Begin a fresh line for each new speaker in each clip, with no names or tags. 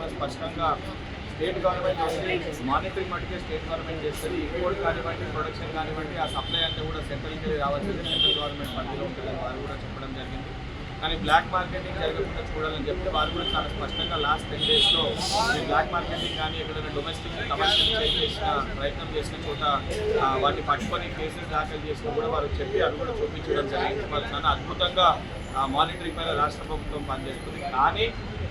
చాలా స్పష్టంగా state government monitoring మట్టుకే స్టేట్ గవర్నమెంట్ చేస్తుంది. ఇంపోర్ట్ కానివ్వండి, ప్రొడక్షన్ కానివ్వండి, ఆ సప్లై అంతా కూడా సెంట్రల్కి రావాల్సింది, సెంట్రల్ గవర్నమెంట్ పరిధిలో ఉంటుందని వారు కూడా చెప్పడం జరిగింది. కానీ బ్లాక్ మార్కెటింగ్ జరగకుండా చూడాలని చెప్తే వారు కూడా చాలా స్పష్టంగా లాస్ట్ 10 daysలో ఈ బ్లాక్ మార్కెటింగ్ కానీ ఎక్కడైనా డొమెస్టిక్ కమర్షియల్ చేసిన ప్రయత్నం చేసిన చోట వాటిని పట్టుకొని కేసులు దాఖలు చేసినా కూడా వారు చెప్పి అవి కూడా చూపించడం జరిగింది. వాళ్ళు చాలా అద్భుతంగా మానిటరింగ్ పైన రాష్ట్ర ప్రభుత్వం పనిచేస్తుంది. కానీ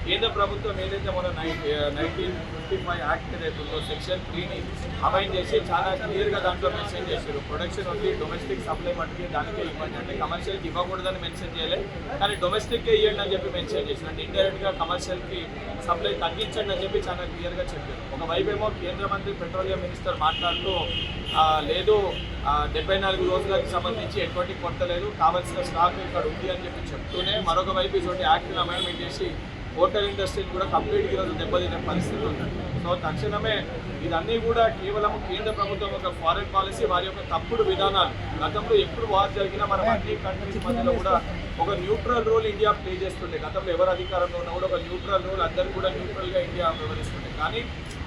కేంద్ర ప్రభుత్వం ఏదైతే మన 1955 యాక్ట్ ఏదైతే ఉందో సెక్షన్ 3ని అమైండ్ చేసి చాలా క్లియర్గా దాంట్లో మెన్షన్ చేశారు. ప్రొడక్షన్ ఓన్లీ డొమెస్టిక్ సప్లై మట్టుకి దానికే ఇవ్వండి అంటే కమర్షియల్కి ఇవ్వకూడదని మెన్షన్ చేయలేదు, కానీ డొమెస్టిక్కే ఇవ్వండి అని చెప్పి మెన్షన్ చేశారు. అంటే ఇండైరెక్ట్గా కమర్షియల్కి సప్లై తగ్గించండి అని చెప్పి చాలా క్లియర్గా చెప్పారు. ఒకవైపు ఏమో కేంద్ర మంత్రి పెట్రోలియం మినిస్టర్ మాట్లాడుతూ లేదు 74 రోజులకు సంబంధించి ఎటువంటి కొరత లేదు, కావాల్సిన స్టాక్ ఇక్కడ ఉంది అని చెప్పి చెప్తూనే మరొక వైపు ఇటువంటి యాక్ట్ని అమెండ్మెంట్ చేసి హోటల్ ఇండస్ట్రీని కూడా కంప్లీట్గా ఈరోజు దెబ్బతినే పరిస్థితి ఉంది. సో తక్షణమే ఇదన్నీ కూడా కేవలం కేంద్ర ప్రభుత్వం యొక్క ఫారెన్ పాలసీ, వారి యొక్క తప్పుడు విధానాలు. గతంలో ఎప్పుడు వార్ జరిగినా మనం అన్ని కంట్రీస్ మధ్యలో కూడా ఒక న్యూట్రల్ రోల్ ఇండియా ప్లే చేస్తుండే. గతంలో ఎవరు అధికారంలో ఉన్నా కూడా ఒక న్యూట్రల్ రోల్, అందరూ కూడా న్యూట్రల్గా ఇండియా వ్యవహరిస్తుండే. కానీ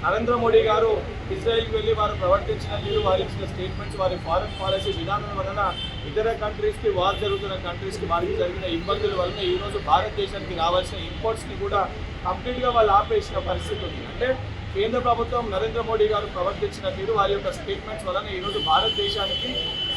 నరేంద్ర మోడీ గారు ఇజ్రాయెల్కి వెళ్ళి వారు ప్రవర్తించిన తీరు, వారు ఇచ్చిన స్టేట్మెంట్స్, వారి ఫారెన్ పాలసీ విధానం వలన ఇతర కంట్రీస్కి, వార్ జరుగుతున్న కంట్రీస్కి వారికి జరిగిన ఇబ్బందుల వలన ఈరోజు భారతదేశానికి రావాల్సిన ఇంపోర్ట్స్ని కూడా కంప్లీట్గా వాళ్ళు ఆపేసిన పరిస్థితి ఉంది. అంటే కేంద్ర ప్రభుత్వం నరేంద్ర మోడీ గారు ప్రవర్తించిన తీరు, వారి యొక్క స్టేట్మెంట్స్ వలన ఈరోజు భారతదేశానికి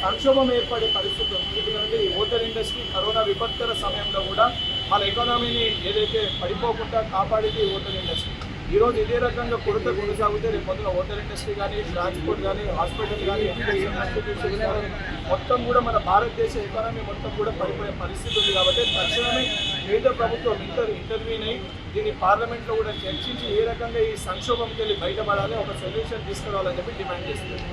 సంక్షోభం ఏర్పడే పరిస్థితి ఉంది. ఎందుకంటే ఈ హోటల్ ఇండస్ట్రీ కరోనా విపత్కర సమయంలో కూడా మన ఎకానమీని ఏదైతే పడిపోకుండా కాపాడేది హోటల్ ఇండస్ట్రీ. ఈరోజు ఇదే రకంగా కొరత కొనసాగితే రేపు పొద్దున హోటల్ ఇండస్ట్రీ కానీ, ట్రాన్స్పోర్ట్ కానీ, హాస్పిటల్ కానీ, ఎడ్యుకేషన్ ఇన్స్టిట్యూషన్ కానీ మొత్తం కూడా మన భారతదేశ ఎకానమీ మొత్తం కూడా పడిపోయే పరిస్థితి ఉంది. కాబట్టి తక్షణమే కేంద్ర ప్రభుత్వం ఇంటర్వ్యూని దీన్ని పార్లమెంట్లో కూడా చర్చించి ఏ రకంగా ఈ సంక్షోభంకి వెళ్ళి బయటపడాలి, ఒక సొల్యూషన్ తీసుకురావాలని చెప్పి డిమాండ్ చేస్తుంది.